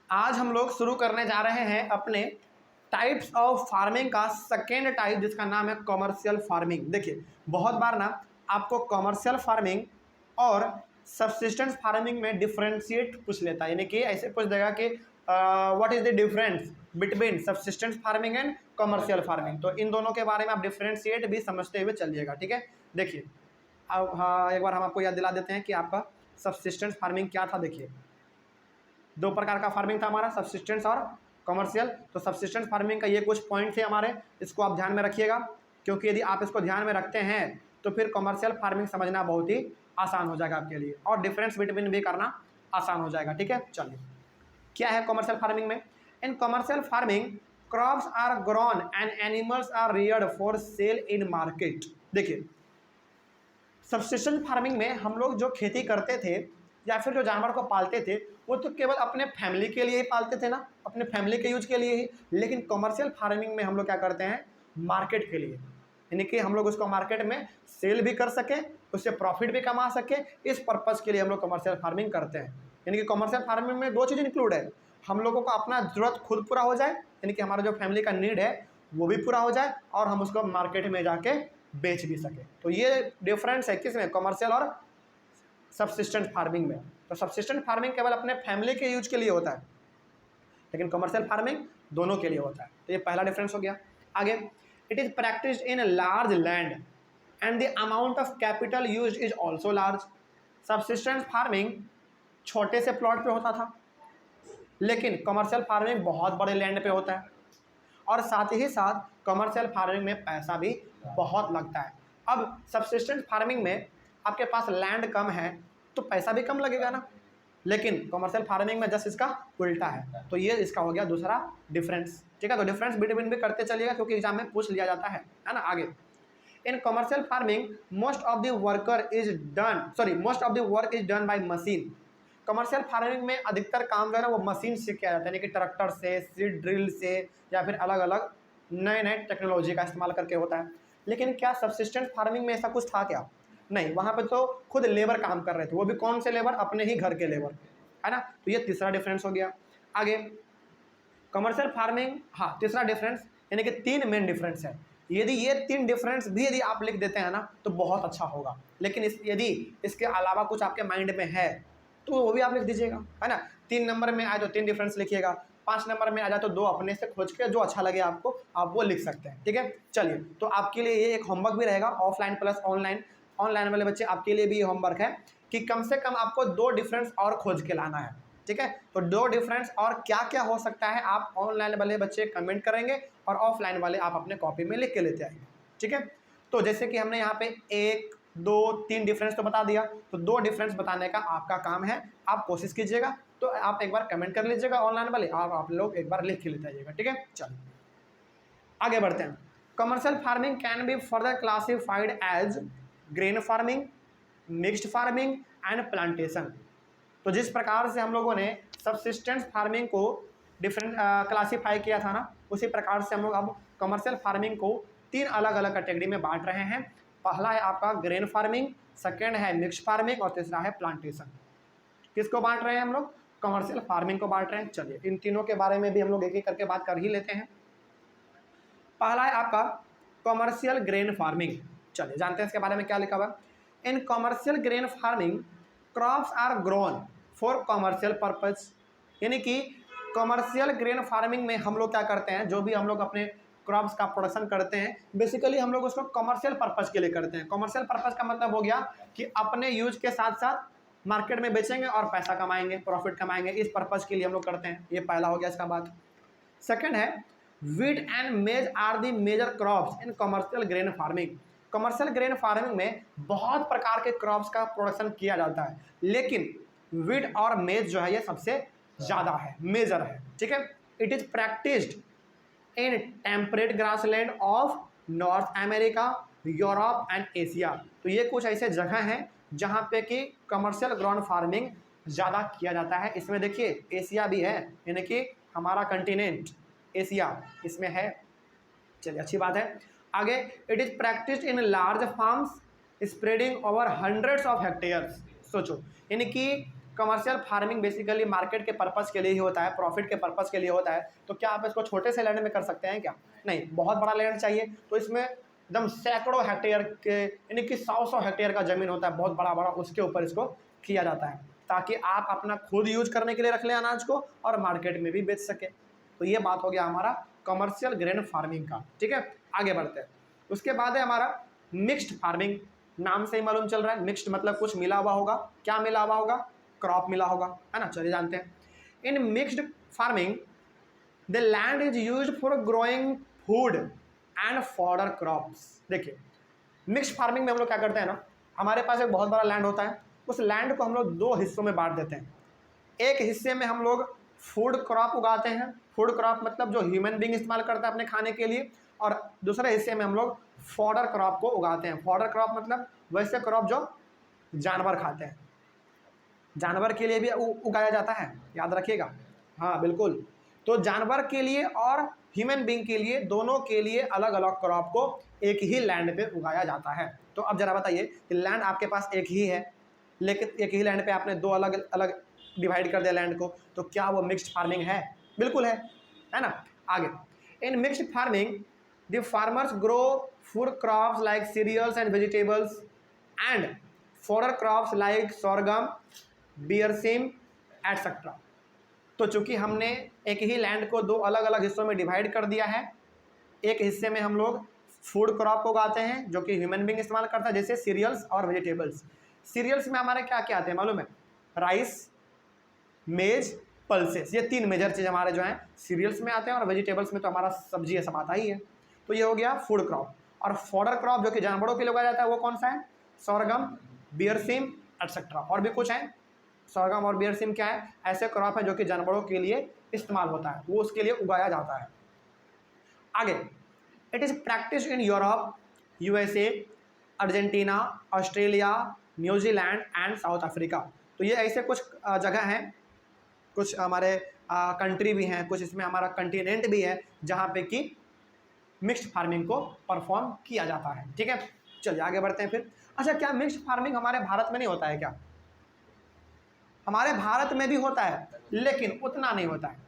आज हम लोग शुरू करने जा रहे हैं अपने टाइप्स ऑफ फार्मिंग का सेकेंड टाइप, जिसका नाम है कॉमर्शियल फार्मिंग। देखिए, बहुत बार ना आपको कॉमर्शियल फार्मिंग और सब्सिस्टेंस फार्मिंग में डिफरेंशिएट पूछ लेता है, यानी कि ऐसे पूछ देगा कि what is the difference between subsistence farming and commercial farming. तो इन दोनों के बारे में आप डिफरेंशिएट भी समझते हुए चलिएगा, ठीक है। देखिए, अब हाँ, एक बार हम आपको याद दिला देते हैं कि आपका सब्सिस्टेंस फार्मिंग क्या था। देखिए, दो प्रकार का फार्मिंग था हमारा, सब्सिस्टेंस और कमर्शियल। तो सब्सिस्टेंस फार्मिंग का ये कुछ पॉइंट थे हमारे, इसको आप ध्यान में रखिएगा, क्योंकि यदि आप इसको ध्यान में रखते हैं तो फिर कमर्शियल फार्मिंग समझना बहुत ही आसान हो जाएगा आपके लिए, और डिफरेंस बिटवीन भी करना आसान हो जाएगा, ठीक है। चलिए, क्या है कमर्शियल फार्मिंग में? In commercial farming crops are grown and animals are reared for sale in market. देखिए, सब्सिस्टेंस फार्मिंग में हम लोग जो खेती करते थे या फिर जो जानवर को पालते थे, वो तो केवल अपने फैमिली के लिए ही पालते थे ना, अपने फैमिली के यूज के लिए ही। लेकिन कमर्शियल फार्मिंग में हम लोग क्या करते हैं, मार्केट के लिए, यानी कि हम लोग उसको मार्केट में सेल भी कर सके, उससे प्रॉफिट भी कमा सके, इस पर्पज़ के लिए हम लोग कमर्शियल फार्मिंग करते हैं। यानी कि कमर्शियल फार्मिंग में दो चीज़ इंक्लूड है, हम लोगों को अपना ज़रूरत खुद पूरा हो जाए, यानी कि हमारा जो फैमिली का नीड है वो भी पूरा हो जाए, और हम उसको मार्केट में जाके बेच भी सके। तो ये डिफरेंस है किसमें, कमर्शियल और सब्सिस्टेंस फार्मिंग में। तो सब्सिस्टेंस फार्मिंग केवल अपने फैमिली के यूज के लिए होता है, लेकिन कमर्शियल फार्मिंग दोनों के लिए होता है। तो ये पहला डिफरेंस हो गया। आगे, it is practised in large land and the amount of capital used is also large. Subsistence farming छोटे से प्लॉट पे होता था, लेकिन कमर्शियल फार्मिंग बहुत बड़े लैंड पे होता है, और साथ ही साथ कमर्शियल फार्मिंग में पैसा भी बहुत लगता है। अब सब्सिस्टेंस फार्मिंग में आपके पास लैंड कम है तो पैसा भी कम लगेगा ना, लेकिन कमर्शियल फार्मिंग में जस्ट इसका उल्टा है। तो ये इसका हो गया दूसरा डिफरेंस, ठीक है। तो डिफरेंस बिटवीन भी करते चलिएगा, क्योंकि एग्जाम में पूछ लिया जाता है ना। आगे, इन commercial farming most of the work is done by machine. Commercial farming में अधिकतर काम जो है ना वो मशीन से किया जाता है, यानी कि ट्रैक्टर से, सीड ड्रिल से, या फिर अलग अलग नए नए टेक्नोलॉजी का इस्तेमाल करके होता है। लेकिन क्या सब्सिस्टेंस फार्मिंग में ऐसा कुछ था क्या? नहीं, वहाँ पे तो खुद लेबर काम कर रहे थे, वो भी कौन से लेबर, अपने ही घर के लेबर, है ना। तो ये तीसरा डिफरेंस हो गया। आगे, कमर्शियल फार्मिंग, हाँ, तीसरा डिफरेंस, यानी कि तीन मेन डिफरेंस है। यदि ये तीन डिफरेंस भी यदि आप लिख देते हैं ना तो बहुत अच्छा होगा, लेकिन यदि इसके अलावा कुछ आपके माइंड में है तो वो भी आप लिख दीजिएगा, है ना। 3 नंबर में आए तो 3 डिफरेंस लिखिएगा, 5 नंबर में आ जाए तो 2 अपने से खोज के जो अच्छा लगे आपको आप वो लिख सकते हैं, ठीक है। चलिए, तो आपके लिए ये एक होमवर्क भी रहेगा, ऑफलाइन प्लस ऑनलाइन। ऑनलाइन वाले बच्चे आपके लिए भी ये होमवर्क है कि कम से कम आपको 2 डिफरेंस और खोज के लाना है, ठीक है। तो 2 डिफरेंस और क्या क्या हो सकता है आप ऑनलाइन वाले बच्चे कमेंट करेंगे, और ऑफलाइन वाले आप अपने कॉपी में लिख के लेते आएंगे, ठीक है। तो जैसे कि हमने यहाँ पे 1, 2, 3 डिफरेंस तो बता दिया, तो 2 डिफरेंस बताने का आपका काम है। आप कोशिश कीजिएगा, तो आप एक बार कमेंट कर लीजिएगा ऑनलाइन वाले, और आप लोग एक बार लिख के लेते आइएगा, ठीक है। चलिए, आगे बढ़ते हैं। Commercial farming can be further classified as grain farming, mixed farming and plantation. तो जिस प्रकार से हम लोगों ने सब्सिस्टेंस फार्मिंग को डिफरेंट क्लासीफाई किया था ना, उसी प्रकार से हम लोग अब कमर्शियल फार्मिंग को 3 अलग अलग कैटेगरी में बांट रहे हैं। पहला है आपका ग्रेन फार्मिंग, सेकेंड है मिक्स्ड फार्मिंग, और तीसरा है प्लांटेशन। किसको बांट रहे हैं हम लोग? कमर्शियल फार्मिंग को बांट रहे हैं। चलिए, इन तीनों के बारे में भी हम लोग एक एक करके बात कर ही लेते हैं। पहला है आपका कमर्शियल ग्रेन फार्मिंग। चलिए, जानते हैं इसके बारे में क्या लिखा हुआ। In commercial grain farming crops are grown for commercial purpose. यानी कि कमर्शियल ग्रेन फार्मिंग में हम लोग क्या करते हैं, जो भी हम लोग अपने क्रॉप्स का प्रोडक्शन करते हैं, बेसिकली हम लोग उसको कमर्शियल पर्पज के लिए करते हैं। कमर्शियल पर्पज का मतलब हो गया कि अपने यूज के साथ साथ मार्केट में बेचेंगे और पैसा कमाएंगे, प्रॉफिट कमाएंगे, इस पर्पज के लिए हम लोग करते हैं। ये पहला हो गया इसका बात। सेकेंड है wheat and maize are the major crops in commercial grain farming. Commercial grain farming में बहुत प्रकार के क्रॉप्स का प्रोडक्शन किया जाता है, लेकिन व्हीट और मेज जो है ये सबसे ज़्यादा है, मेजर है, ठीक है। It is practised in temperate grassland of north America, Europe and Asia. तो ये कुछ ऐसे जगह हैं जहाँ पे कि कमर्शियल ग्राउंड फार्मिंग ज़्यादा किया जाता है। इसमें देखिए एशिया भी है, यानी कि हमारा कंटिनेंट एशिया इसमें है। चलिए, अच्छी बात है। आगे, it is practised in large farms spreading over hundreds of hectares. सोचो, यानी कि कमर्शियल फार्मिंग बेसिकली मार्केट के पर्पस के लिए ही होता है, प्रॉफिट के पर्पस के लिए होता है। तो क्या आप इसको छोटे से लैंड में कर सकते हैं क्या? नहीं, बहुत बड़ा लैंड चाहिए। तो इसमें एकदम सैकड़ों हेक्टेयर के, यानी कि 100 हेक्टेयर का जमीन होता है, बहुत बड़ा बड़ा, उसके ऊपर इसको किया जाता है, ताकि आप अपना खुद यूज करने के लिए रख लें अनाज को और मार्केट में भी बेच सके। तो ये बात हो गया हमारा कमर्शियल ग्रेन फार्मिंग का। ठीक है, आगे बढ़ते हैं। उसके बाद है हमारा मिक्स्ड फार्मिंग। नाम से ही मालूम चल रहा है, मिक्स्ड मतलब कुछ मिला हुआ होगा। क्या मिला हुआ होगा? क्रॉप मिला होगा, है ना। चलिए जानते हैं। इन mixed farming the land is used for growing food and fodder crops. देखिए, मिक्स्ड फार्मिंग में हम लोग क्या करते हैं ना, हमारे पास एक बहुत बड़ा लैंड होता है, उस लैंड को हम लोग दो हिस्सों में बांट देते हैं। एक हिस्से में हम लोग फूड क्रॉप उगाते हैं, फूड क्रॉप मतलब जो ह्यूमन बींग इस्तेमाल करता है अपने खाने के लिए, और दूसरे हिस्से में हम लोग फॉडर क्रॉप को उगाते हैं। फॉडर क्रॉप मतलब वैसे क्रॉप जो जानवर खाते हैं, जानवर के लिए भी उगाया जाता है, याद रखिएगा। हाँ बिल्कुल, तो जानवर के लिए और ह्यूमन बींग के लिए, दोनों के लिए अलग अलग क्रॉप को एक ही लैंड पे उगाया जाता है। तो अब जरा बताइए कि लैंड आपके पास एक ही है, लेकिन एक ही लैंड पे आपने दो अलग अलग डिवाइड कर दिया लैंड को, तो क्या वो मिक्स्ड फार्मिंग है? बिल्कुल है ना। आगे, in mixed farming the farmers grow food crops like cereals and vegetables and fodder crops like sorghum, berseem etcetera. तो चूंकि हमने एक ही लैंड को दो अलग अलग हिस्सों में डिवाइड कर दिया है, एक हिस्से में हम लोग फूड क्रॉप को उगाते हैं जो कि ह्यूमन बींग इस्तेमाल करता है, जैसे सीरियल्स और वेजिटेबल्स। सीरियल्स में हमारे क्या क्या आते हैं मालूम है? राइस, मेज, पल्सेस, ये तीन मेजर चीज़ हमारे जो हैं सीरियल्स में आते हैं, और वेजिटेबल्स में तो हमारा सब्जी ये सब आता ही है। तो ये हो गया फूड क्रॉप। और फॉडर क्रॉप जो कि जानवरों के लिए उगाया जाता है, वो कौन सा है? Sorghum, berseem etcetera. और भी कुछ है। सोरगम और बियरसीम क्या है? ऐसे क्रॉप है जो कि जानवरों के लिए इस्तेमाल होता है, वो उसके लिए उगाया जाता है। आगे, it is practice in Europe, USA, Argentina, Australia, New Zealand and south Africa. तो ये ऐसे कुछ जगह हैं, कुछ हमारे कंट्री भी हैं, कुछ इसमें हमारा कंटिनेंट भी है जहाँ पे कि मिक्स्ड फार्मिंग को परफॉर्म किया जाता है। ठीक है, चलिए आगे बढ़ते हैं फिर। अच्छा, क्या मिक्स्ड फार्मिंग हमारे भारत में नहीं होता है क्या? हमारे भारत में भी होता है, लेकिन उतना नहीं होता है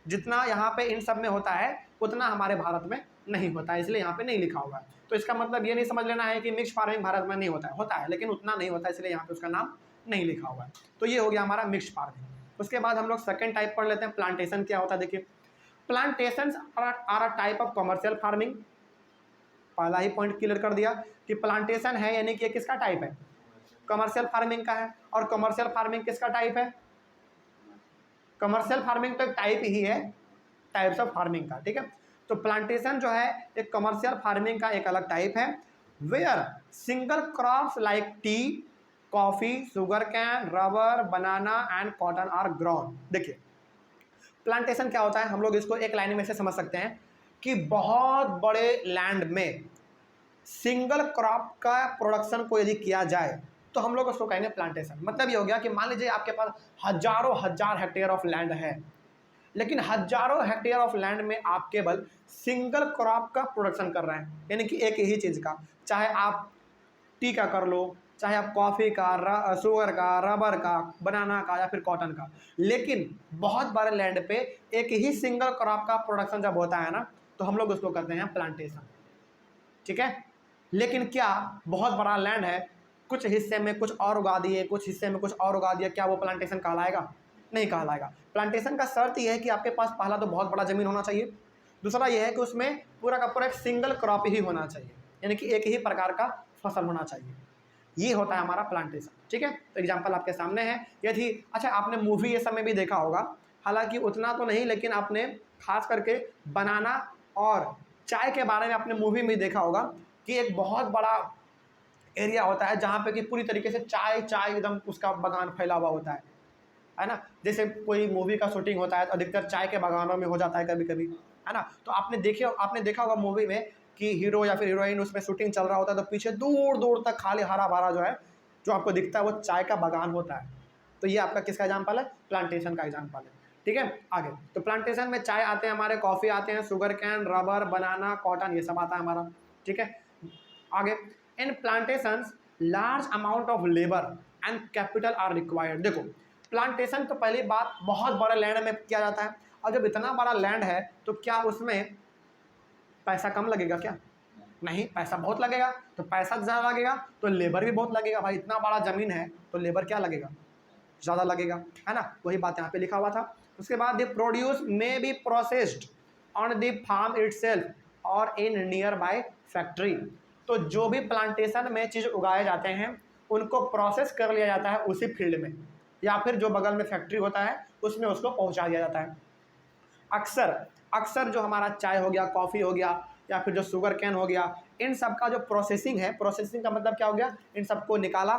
जितना यहाँ पे इन सब में होता है, उतना हमारे भारत में नहीं होता है, इसलिए यहाँ पे नहीं लिखा हुआ है। तो इसका मतलब ये नहीं समझ लेना है कि मिक्स्ड फार्मिंग भारत में नहीं होता है, लेकिन उतना नहीं होता है, इसलिए यहाँ पे उसका नाम नहीं लिखा हुआ है। तो ये हो गया हमारा मिक्स्ड फार्मिंग। उसके बाद हम लोग सेकेंड टाइप पढ़ लेते हैं, प्लांटेशन क्या होता है। देखिए, plantation are a type of commercial farming. पहला ही पॉइंट क्लियर कर दिया कि प्लांटेशन है यानी कि किसका टाइप है? कमर्शियल फार्मिंग का है। और कमर्शियल फार्मिंग किसका टाइप है? कमर्शियल फार्मिंग तो एक टाइप ही है, टाइप्स ऑफ फार्मिंग का। ठीक है, तो प्लांटेशन जो है एक कमर्शियल फार्मिंग का एक अलग टाइप है, where single crops like tea, coffee, sugar cane, rubber, banana and cotton are grown. देखिए, प्लांटेशन क्या होता है, हम लोग इसको एक लाइन में से समझ सकते हैं कि बहुत बड़े लैंड में सिंगल क्रॉप का प्रोडक्शन को यदि किया जाए तो हम लोग उसको कहेंगे प्लांटेशन। मतलब ये हो गया कि मान लीजिए आपके पास हजारों हजार हेक्टेयर ऑफ लैंड है, लेकिन हजारों हेक्टेयर ऑफ लैंड में आप केवल सिंगल क्रॉप का प्रोडक्शन कर रहे हैं, यानी कि एक ही चीज़ का, चाहे आप टी का कर लो, चाहे आप कॉफ़ी का, शुगर का, रबर का, बनाना का या फिर कॉटन का। लेकिन बहुत बड़े लैंड पे एक ही सिंगल क्रॉप का प्रोडक्शन जब होता है ना, तो हम लोग उसको कहते हैं प्लांटेशन। ठीक है, लेकिन क्या बहुत बड़ा लैंड है, कुछ हिस्से में कुछ और उगा दिए, कुछ हिस्से में कुछ और उगा दिया, क्या वो प्लांटेशन कहलाएगा? नहीं कहलाएगा। प्लांटेशन का शर्त यह है कि आपके पास पहला तो बहुत बड़ा ज़मीन होना चाहिए, दूसरा यह है कि उसमें पूरा का पूरा एक सिंगल क्रॉप ही होना चाहिए, यानी कि एक ही प्रकार का फसल होना चाहिए। ये होता है हमारा प्लांटेशन। ठीक है, तो एग्जाम्पल आपके सामने है। यदि अच्छा, आपने मूवी ये सब में भी देखा होगा, हालांकि उतना तो नहीं, लेकिन आपने खास करके बनाना और चाय के बारे में अपने मूवी में देखा होगा कि एक बहुत बड़ा एरिया होता है जहाँ पे कि पूरी तरीके से चाय एकदम उसका बागान फैला हुआ होता है ना। जैसे कोई मूवी का शूटिंग होता है तो अधिकतर चाय के बागानों में हो जाता है कभी कभी, है ना। तो आपने देखा होगा मूवी में कि हीरो या फिर हीरोइन उसमें शूटिंग चल रहा होता है तो पीछे दूर दूर तक खाली हरा भरा जो है जो आपको दिखता है वो चाय का बागान होता है। तो ये आपका किसका एग्जाम्पल है? प्लांटेशन का एग्जाम्पल है। ठीक है, आगे तो प्लांटेशन में चाय आते हैं हमारे, कॉफ़ी आते हैं, sugar cane, rubber, banana, cotton, ये सब आता है हमारा। ठीक है, आगे in plantations large amount of labour and capital are required. देखो, प्लांटेशन तो पहली बात बहुत बड़े लैंड में किया जाता है, और जब इतना बड़ा लैंड है तो क्या उसमें पैसा कम लगेगा क्या? नहीं, पैसा बहुत लगेगा। तो पैसा ज़्यादा लगेगा तो लेबर भी बहुत लगेगा भाई, इतना बड़ा ज़मीन है तो लेबर क्या लगेगा, ज़्यादा लगेगा, है ना। वही बात यहाँ पे लिखा हुआ था। उसके बाद the produce may be processed on the farm itself और इन नियर बाय फैक्ट्री। तो जो भी प्लांटेशन में चीज़ उगाए जाते हैं उनको प्रोसेस कर लिया जाता है उसी फील्ड में, या फिर जो बगल में फैक्ट्री होता है उसमें उसको पहुँचा दिया जाता है। अक्सर अक्सर जो हमारा चाय हो गया, कॉफ़ी हो गया, या फिर जो शुगर कैन हो गया, इन सब का जो प्रोसेसिंग है, प्रोसेसिंग का मतलब क्या हो गया, इन सबको निकाला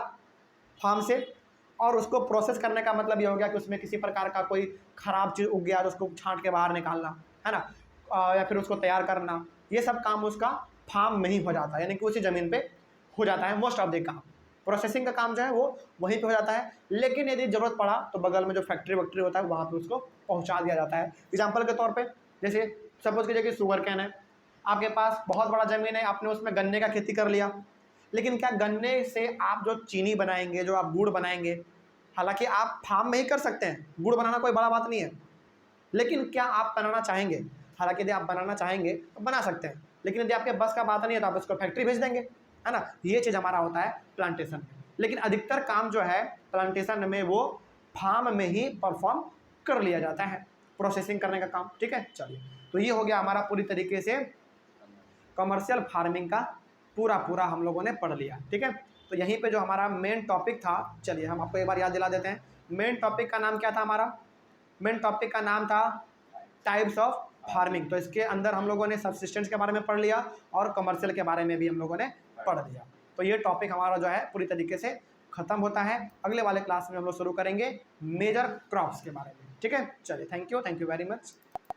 फार्म से, और उसको प्रोसेस करने का मतलब ये हो गया कि उसमें किसी प्रकार का कोई ख़राब चीज़ उग गया तो उसको छांट के बाहर निकालना, है ना, या फिर उसको तैयार करना, ये सब काम उसका फार्म में ही हो जाता है, यानी कि उसी ज़मीन पे हो जाता है मोस्ट ऑफ द काम। प्रोसेसिंग का काम जो है वो वहीं पे हो जाता है, लेकिन यदि ज़रूरत पड़ा तो बगल में जो फैक्ट्री वैक्ट्री होता है वहाँ पे उसको पहुँचा दिया जाता है। एग्जाम्पल के तौर पे जैसे सपोज कीजिए कि शुगर कैन है, आपके पास बहुत बड़ा ज़मीन है, आपने उसमें गन्ने का खेती कर लिया, लेकिन क्या गन्ने से आप जो चीनी बनाएंगे, जो आप गुड़ बनाएंगे, हालांकि आप फार्म में ही कर सकते हैं, गुड़ बनाना कोई बड़ा बात नहीं है, लेकिन क्या आप बनाना चाहेंगे? हालांकि यदि आप बनाना चाहेंगे तो बना सकते हैं, लेकिन यदि आपके बस का बात नहीं है तो आप उसको फैक्ट्री भेज देंगे, है ना। ये चीज़ हमारा होता है प्लांटेशन में, लेकिन अधिकतर काम जो है प्लांटेशन में वो फार्म में ही परफॉर्म कर लिया जाता है, प्रोसेसिंग करने का काम। ठीक है, चलिए, तो ये हो गया हमारा पूरी तरीके से कमर्शियल फार्मिंग का पूरा हम लोगों ने पढ़ लिया। ठीक है, तो यहीं पे जो हमारा मेन टॉपिक था, चलिए हम आपको एक बार याद दिला देते हैं। मेन टॉपिक का नाम क्या था हमारा? मेन टॉपिक का नाम था टाइप्स ऑफ फार्मिंग। तो इसके अंदर हम लोगों ने सब्सिस्टेंस के बारे में पढ़ लिया और कमर्शियल के बारे में भी हम लोगों ने पढ़ लिया। तो ये टॉपिक हमारा जो है पूरी तरीके से खत्म होता है। अगले वाले क्लास में हम लोग शुरू करेंगे मेजर क्रॉप्स के बारे में। ठीक है, चलिए, थैंक यू वेरी मच।